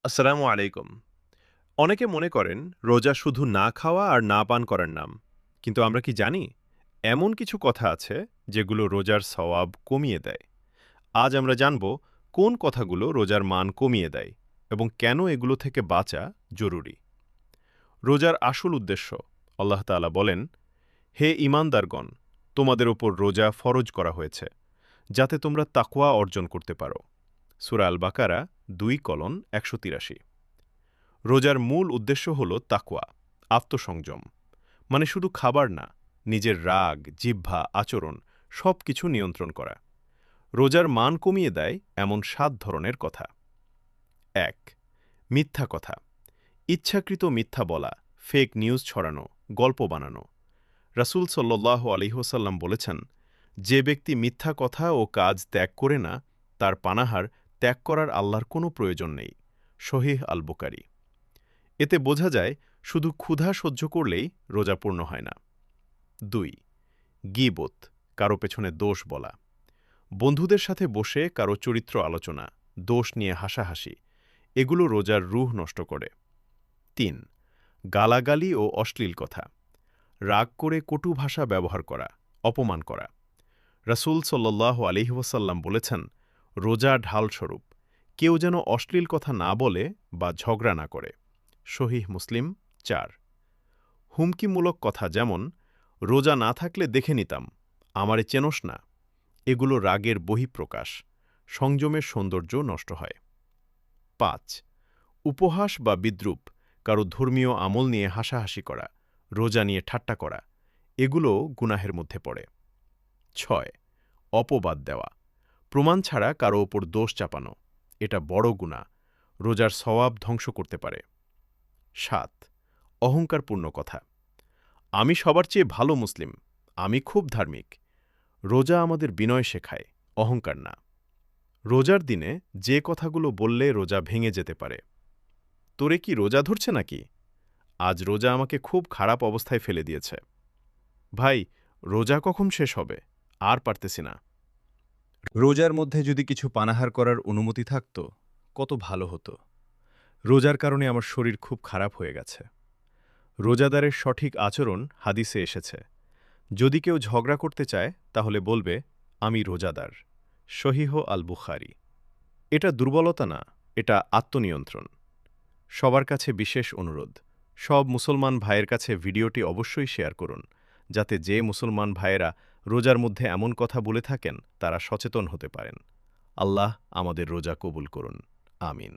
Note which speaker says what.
Speaker 1: আসসালামু আলাইকুম। অনেকে মনে করেন রোজা শুধু না খাওয়া আর না পান করার নাম। কিন্তু আমরা কি জানি এমন কিছু কথা আছে যেগুলো রোজার সওয়াব কমিয়ে দেয়? আজ আমরা জানব কোন কথাগুলো রোজার মান কমিয়ে দেয় এবং কেন এগুলো থেকে বাঁচা জরুরি। রোজার আসল উদ্দেশ্য, আল্লাহ তাআলা বলেন, হে ঈমানদারগণ, তোমাদের ওপর রোজা ফরজ করা হয়েছে যাতে তোমরা তাকওয়া অর্জন করতে পারো। সূরা আল বাকারা 2:183। রোজার মূল উদ্দেশ্য হল তাকওয়া, আত্মসংযম। মানে শুধু খাবার না, নিজের রাগ, জিহ্বা, আচরণ সবকিছু নিয়ন্ত্রণ করা। রোজার মান কমিয়ে দেয় এমন ৭ ধরনের কথা। ১. মিথ্যা কথা। ইচ্ছাকৃত মিথ্যা বলা, ফেক নিউজ ছড়ানো, গল্প বানানো। রাসূল সাল্লাল্লাহু আলাইহি ওয়াসাল্লাম বলেছেন, যে ব্যক্তি মিথ্যা কথা ও কাজ ত্যাগ করে না, তার পানাহার ত্যাগ করার আল্লাহর কোনো প্রয়োজন নেই। সহিহ আল বুখারী। এতে বোঝা যায় শুধু ক্ষুধা সহ্য করলেই রোজা পূর্ণ হয় না। ২. গীবত, কারো পেছনে দোষ বলা। বন্ধুদের সাথে বসে কারো চরিত্র আলোচনা, দোষ নিয়ে হাসাহাসি, এগুলো রোজার রূহ নষ্ট করে। ৩. গালাগালি ও অশ্লীল কথা। রাগ করে কটু ভাষা ব্যবহার করা, অপমান করা। রাসূল সাল্লাল্লাহু আলাইহি ওয়াসাল্লাম বলেছেন, রোজা ঢালস্বরূপ, কেউ যেন অশ্লীল কথা না বলে বা ঝগড়া না করে। সহিহ মুসলিম ৪. হুমকিমূলক কথা, যেমন রোজা না থাকলে দেখে নিতাম, আমারে চেনোস না। এগুলো রাগের বহিঃপ্রকাশ, সংযমের সৌন্দর্য নষ্ট হয়। ৫. উপহাস বা বিদ্রূপ, কারো ধর্মীয় আমল নিয়ে হাসাহাসি করা, রোজা নিয়ে ঠাট্টা করা, এগুলো গুনাহের মধ্যে পড়ে। ৬. অপবাদ দেওয়া, প্রমাণ ছাড়া কারো ওপর দোষ চাপানো, এটা বড় গুনাহ, রোজার সওয়াব ধ্বংস করতে পারে। ৭. অহংকারপূর্ণ কথা। আমি সবার চেয়ে ভালো মুসলিম, আমি খুব ধার্মিক। রোজা আমাদের বিনয় শেখায়, অহংকার না। রোজার দিনে যে কথাগুলো বললে রোজা ভেঙে যেতে পারে। তোরে কি রোজা ধরছে নাকি? আজ রোজা আমাকে খুব খারাপ অবস্থায় ফেলে দিয়েছে। ভাই, রোজা কখন শেষ হবে? আর পারতেছি না।
Speaker 2: রোজার মধ্যে যদি কিছু পানাহার করার অনুমতি থাকত, কত ভালো হতো। রোজার কারণে আমার শরীর খুব খারাপ হয়ে গেছে। রোজাদারের সঠিক আচরণ হাদিসে এসেছে। যদি কেউ ঝগড়া করতে চায় তাহলে বলবে, আমি রোজাদার। সহিহ আল বুখারী। এটা দুর্বলতা না, এটা আত্মনিয়ন্ত্রণ। সবার কাছে বিশেষ অনুরোধ, সব মুসলমান ভাইয়ের কাছে ভিডিওটি অবশ্যই শেয়ার করুন, যাতে যে মুসলমান ভাইয়েরা রোজার মধ্যে এমন কথা বলে থাকেন তারা সচেতন হতে পারেন। আল্লাহ আমাদের রোজা কবুল করুন। আমিন।